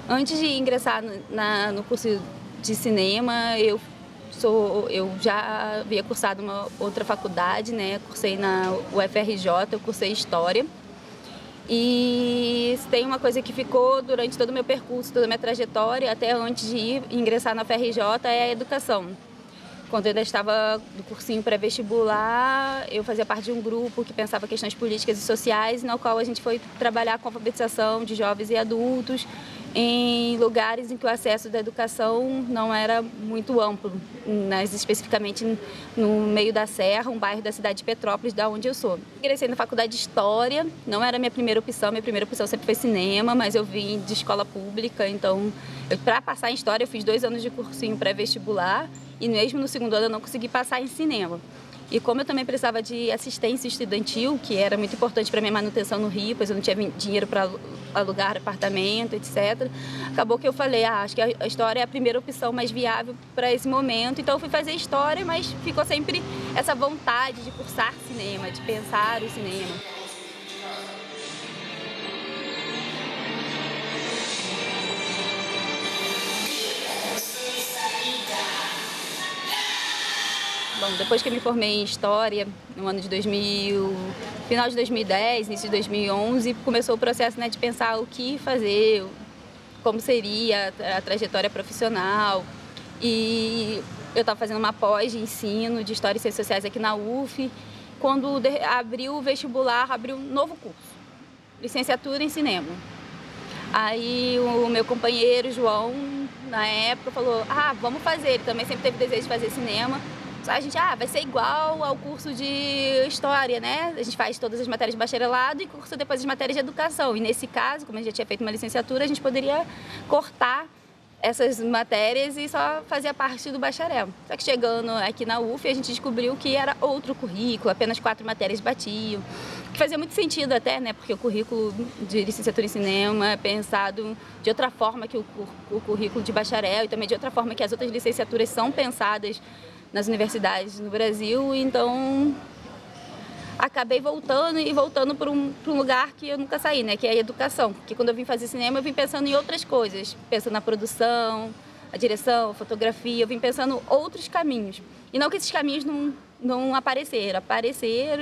Antes de ingressar no curso de cinema, eu já havia cursado uma outra faculdade, né? Cursei na UFRJ, eu cursei História. E tem uma coisa que ficou durante todo o meu percurso, toda a minha trajetória, até antes de ingressar na UFRJ, é a educação. Quando eu ainda estava no cursinho pré-vestibular, eu fazia parte de um grupo que pensava questões políticas e sociais, no qual a gente foi trabalhar com a alfabetização de jovens e adultos em lugares em que o acesso da educação não era muito amplo, especificamente no meio da Serra, um bairro da cidade de Petrópolis, da onde eu sou. Ingressei na faculdade de História, não era a minha primeira opção sempre foi cinema, mas eu vim de escola pública, então para passar em História eu fiz 2 anos de cursinho pré-vestibular e mesmo no segundo ano eu não consegui passar em cinema. E como eu também precisava de assistência estudantil, que era muito importante para minha manutenção no Rio, pois eu não tinha dinheiro para alugar apartamento, etc. Acabou que eu falei, acho que a História é a primeira opção mais viável para esse momento. Então eu fui fazer História, mas ficou sempre essa vontade de cursar cinema, de pensar o cinema. Bom, depois que eu me formei em História, no ano de 2000, final de 2010, início de 2011, começou o processo, né, de pensar o que fazer, como seria a trajetória profissional. E eu estava fazendo uma pós de ensino de História e Ciências Sociais aqui na UF. Quando abriu o vestibular, abriu um novo curso, licenciatura em cinema. Aí o meu companheiro, João, na época, falou, vamos fazer. Ele também sempre teve desejo de fazer cinema. A gente, vai ser igual ao curso de História, né? A gente faz todas as matérias de bacharelado e cursa depois as matérias de educação. E nesse caso, como a gente já tinha feito uma licenciatura, a gente poderia cortar essas matérias e só fazia parte do bacharel. Só que chegando aqui na UF, a gente descobriu que era outro currículo, apenas 4 matérias batiam. Que fazia muito sentido até, né? Porque o currículo de licenciatura em cinema é pensado de outra forma que o currículo de bacharel e também de outra forma que as outras licenciaturas são pensadas nas universidades no Brasil. Então acabei voltando para um lugar que eu nunca saí, né? Que é a educação. Porque quando eu vim fazer cinema, eu vim pensando em outras coisas, pensando na produção, a direção, a fotografia, eu vim pensando outros caminhos. E não que esses caminhos não apareceram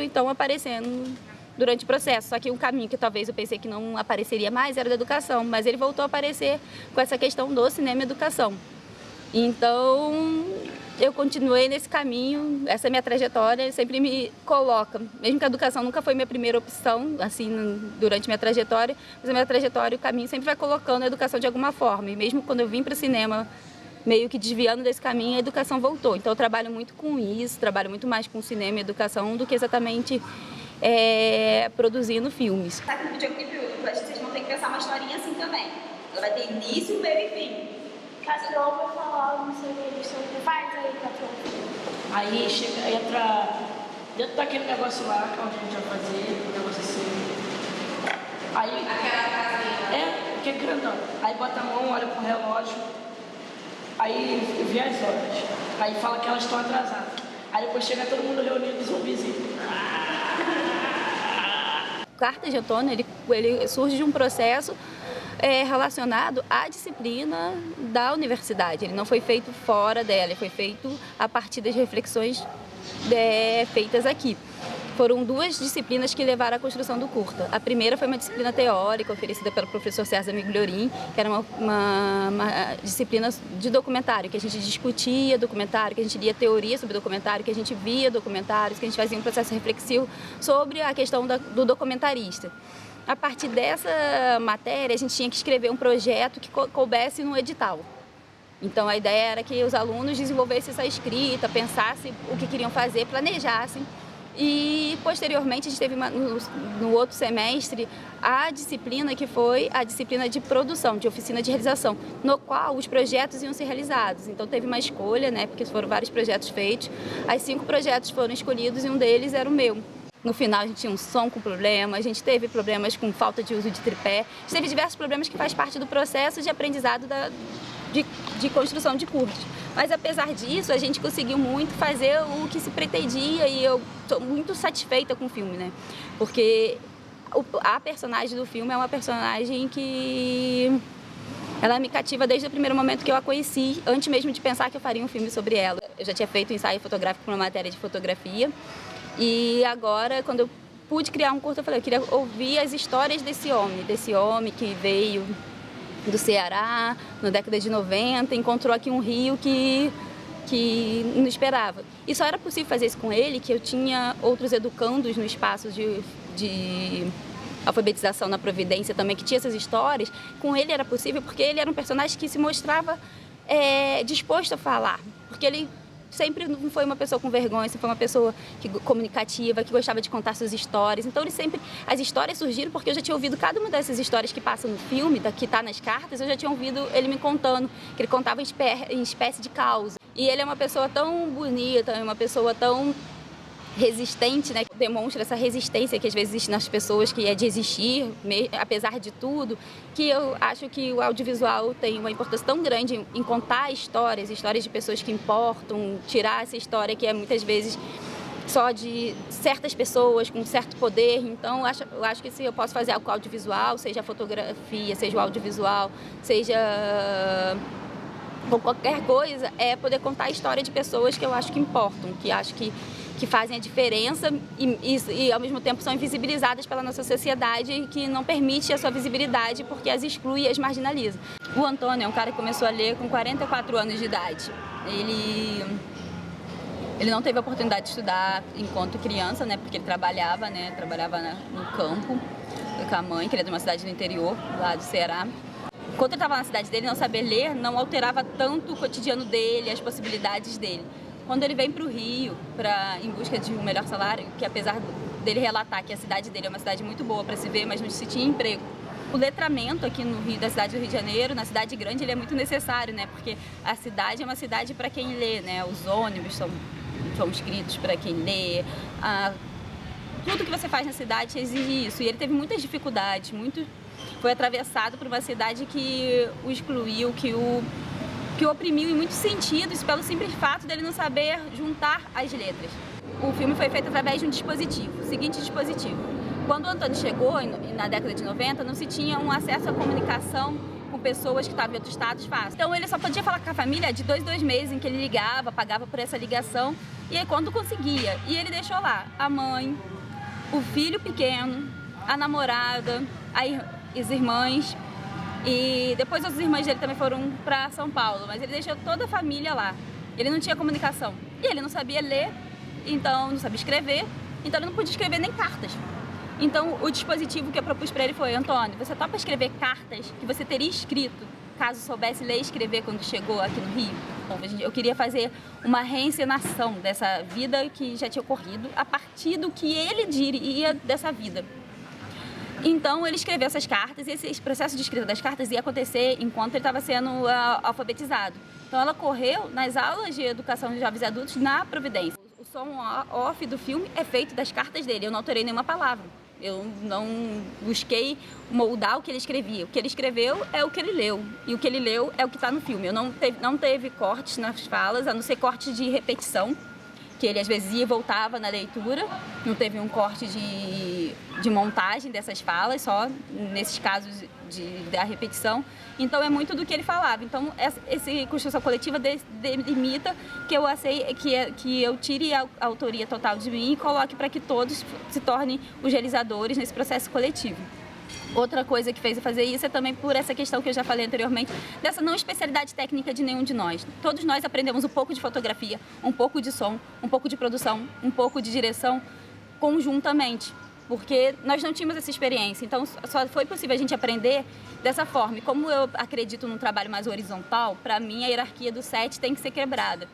e estão aparecendo durante o processo. Só que um caminho que talvez eu pensei que não apareceria mais era da educação, mas ele voltou a aparecer com essa questão do cinema e educação. Então eu continuei nesse caminho, essa minha trajetória sempre me coloca, mesmo que a educação nunca foi minha primeira opção, assim, durante minha trajetória, mas a minha trajetória, o caminho sempre vai colocando a educação de alguma forma. E mesmo quando eu vim para o cinema, meio que desviando desse caminho, a educação voltou. Então eu trabalho muito com isso, trabalho muito mais com cinema e educação do que exatamente produzindo filmes. Tá aqui no videoclipe, eu acho que vocês vão ter que pensar uma historinha assim também. Ela vai ter início, meio e fim. Patrão vai falar, não sei o que, faz aí, patrão. Aí entra dentro daquele negócio lá, que é onde a gente vai fazer, um negócio assim. Aí, aquela casinha. Que é grandão. Aí bota a mão, olha pro relógio, aí vê as horas. Aí fala que elas estão atrasadas. Aí depois chega todo mundo reunido, zumbizinho. Cartas de Outono, ele surge de um processo relacionado à disciplina da universidade. Ele não foi feito fora dela, ele foi feito a partir das reflexões feitas aqui. Foram 2 disciplinas que levaram à construção do curta. A primeira foi uma disciplina teórica oferecida pelo professor César Migliorin, que era uma disciplina de documentário, que a gente discutia documentário, que a gente lia teoria sobre documentário, que a gente via documentários, que a gente fazia um processo reflexivo sobre a questão do documentarista. A partir dessa matéria, a gente tinha que escrever um projeto que coubesse no edital. Então a ideia era que os alunos desenvolvessem essa escrita, pensassem o que queriam fazer, planejassem. E posteriormente a gente teve no outro semestre a disciplina que foi a disciplina de produção, de oficina de realização, no qual os projetos iam ser realizados. Então teve uma escolha, né, porque foram vários projetos feitos, as 5 projetos foram escolhidos e um deles era o meu. No final a gente tinha um som com problema, a gente teve problemas com falta de uso de tripé, a gente teve diversos problemas que faz parte do processo de aprendizado de construção de curtas. Mas apesar disso, a gente conseguiu muito fazer o que se pretendia e eu estou muito satisfeita com o filme, né? Porque a personagem do filme é uma personagem que Ela me cativa desde o primeiro momento que eu a conheci, antes mesmo de pensar que eu faria um filme sobre ela. Eu já tinha feito um ensaio fotográfico para uma matéria de fotografia e agora, quando eu pude criar um curta, eu falei, eu queria ouvir as histórias desse homem que veio do Ceará, na década de 90, encontrou aqui um rio que não esperava. E só era possível fazer isso com ele, que eu tinha outros educandos no espaço de alfabetização na Providência também, que tinha essas histórias. Com ele era possível porque ele era um personagem que se mostrava disposto a falar, porque ele sempre não foi uma pessoa com vergonha, sempre foi uma pessoa comunicativa, que gostava de contar suas histórias. Então as histórias surgiram porque eu já tinha ouvido cada uma dessas histórias que passam no filme, que está nas cartas, eu já tinha ouvido ele me contando, que ele contava em espécie de causa. E ele é uma pessoa tão bonita, uma pessoa tão resistente, né? Demonstra essa resistência que às vezes existe nas pessoas, que é de existir, apesar de tudo, que eu acho que o audiovisual tem uma importância tão grande em contar histórias de pessoas que importam, tirar essa história que é muitas vezes só de certas pessoas com certo poder. Então eu acho que se eu posso fazer algo audiovisual, seja a fotografia, seja o audiovisual, seja qualquer coisa, é poder contar a história de pessoas que eu acho que importam, que acho que fazem a diferença e ao mesmo tempo são invisibilizadas pela nossa sociedade, que não permite a sua visibilidade porque as exclui e as marginaliza. O Antônio é um cara que começou a ler com 44 anos de idade. Ele não teve a oportunidade de estudar enquanto criança, né, porque ele trabalhava no campo com a mãe, que ele é de uma cidade do interior, lá do Ceará. Enquanto ele estava na cidade dele, não saber ler não alterava tanto o cotidiano dele, as possibilidades dele. Quando ele vem para o Rio em busca de um melhor salário, que apesar dele relatar que a cidade dele é uma cidade muito boa para se ver, mas não se tinha emprego. O letramento aqui no Rio, da cidade do Rio de Janeiro, na cidade grande, ele é muito necessário, né? Porque a cidade é uma cidade para quem lê, né? Os ônibus são escritos para quem lê. Tudo que você faz na cidade exige isso. E ele teve muitas dificuldades, foi atravessado por uma cidade que o excluiu, que o oprimiu em muitos sentidos, pelo simples fato dele não saber juntar as letras. O filme foi feito através de um dispositivo, o seguinte dispositivo. Quando o Antônio chegou, na década de 90, não se tinha um acesso à comunicação com pessoas que estavam em outros estados fácil. Então ele só podia falar com a família de 2 meses em que ele ligava, pagava por essa ligação, e aí quando conseguia. E ele deixou lá a mãe, o filho pequeno, a namorada, as irmãs. E depois as irmãs dele também foram para São Paulo, mas ele deixou toda a família lá. Ele não tinha comunicação. E ele não sabia ler, então não sabia escrever, então ele não podia escrever nem cartas. Então o dispositivo que eu propus para ele foi: Antônio, você topa escrever cartas que você teria escrito caso soubesse ler e escrever quando chegou aqui no Rio? Bom, eu queria fazer uma reencenação dessa vida que já tinha ocorrido a partir do que ele diria dessa vida. Então ele escreveu essas cartas e esse processo de escrita das cartas ia acontecer enquanto ele estava sendo alfabetizado. Então ela correu nas aulas de educação de jovens e adultos na Providência. O som off do filme é feito das cartas dele, eu não alterei nenhuma palavra. Eu não busquei moldar o que ele escrevia. O que ele escreveu é o que ele leu. E o que ele leu é o que está no filme. Eu não teve cortes nas falas, a não ser cortes de repetição, que ele às vezes ia e voltava na leitura. Não teve um corte de montagem dessas falas, só nesses casos da repetição. Então é muito do que ele falava. Então essa construção coletiva delimita que eu tire a autoria total de mim e coloque para que todos se tornem os realizadores nesse processo coletivo. Outra coisa que fez eu fazer isso é também por essa questão que eu já falei anteriormente, dessa não especialidade técnica de nenhum de nós. Todos nós aprendemos um pouco de fotografia, um pouco de som, um pouco de produção, um pouco de direção conjuntamente, porque nós não tínhamos essa experiência. Então só foi possível a gente aprender dessa forma. E como eu acredito num trabalho mais horizontal, para mim a hierarquia do set tem que ser quebrada.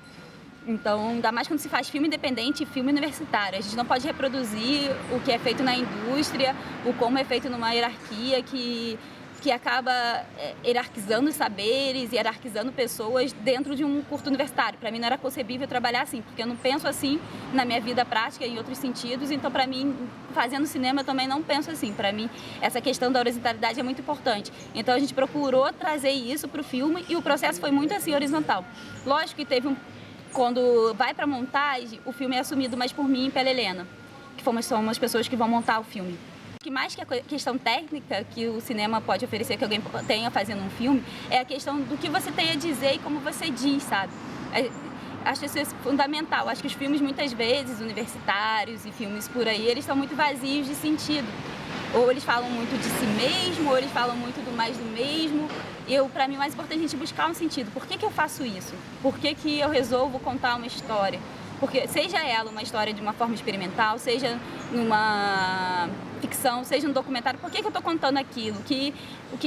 Então, ainda mais quando se faz filme independente e filme universitário. A gente não pode reproduzir o que é feito na indústria, o como é feito numa hierarquia que acaba hierarquizando saberes, hierarquizando pessoas dentro de um curso universitário. Para mim não era concebível trabalhar assim, porque eu não penso assim na minha vida prática em outros sentidos. Então, para mim, fazendo cinema, eu também não penso assim. Para mim, essa questão da horizontalidade é muito importante. Então, a gente procurou trazer isso para o filme e o processo foi muito assim, horizontal. Lógico que teve quando vai para montagem, o filme é assumido mais por mim e pela Helena, que somos as pessoas que vão montar o filme. Que mais que a questão técnica que o cinema pode oferecer, que alguém tenha fazendo um filme, é a questão do que você tem a dizer e como você diz, sabe? Acho isso fundamental. Acho que os filmes, muitas vezes, universitários e filmes por aí, eles estão muito vazios de sentido. Ou eles falam muito de si mesmo, ou eles falam muito do mais do mesmo. Para mim, o mais importante é a gente buscar um sentido. Por que eu faço isso? Por que eu resolvo contar uma história? Porque seja ela uma história de uma forma experimental, seja numa ficção, seja um documentário, por que eu estou contando aquilo? O que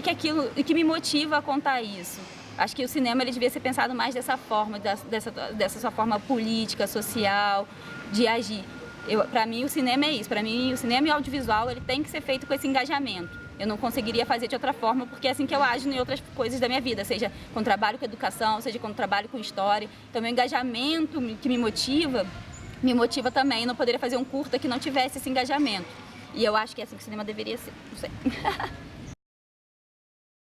é aquilo que me motiva a contar isso? Acho que o cinema ele devia ser pensado mais dessa forma, dessa sua forma política, social, de agir. Para mim, o cinema é isso. Para mim, o cinema e o audiovisual ele tem que ser feito com esse engajamento. Eu não conseguiria fazer de outra forma, porque é assim que eu ajo em outras coisas da minha vida, seja com trabalho com educação, seja com trabalho com história. Então, o engajamento que me motiva também. Eu não poderia fazer um curta que não tivesse esse engajamento. E eu acho que é assim que o cinema deveria ser. Não sei.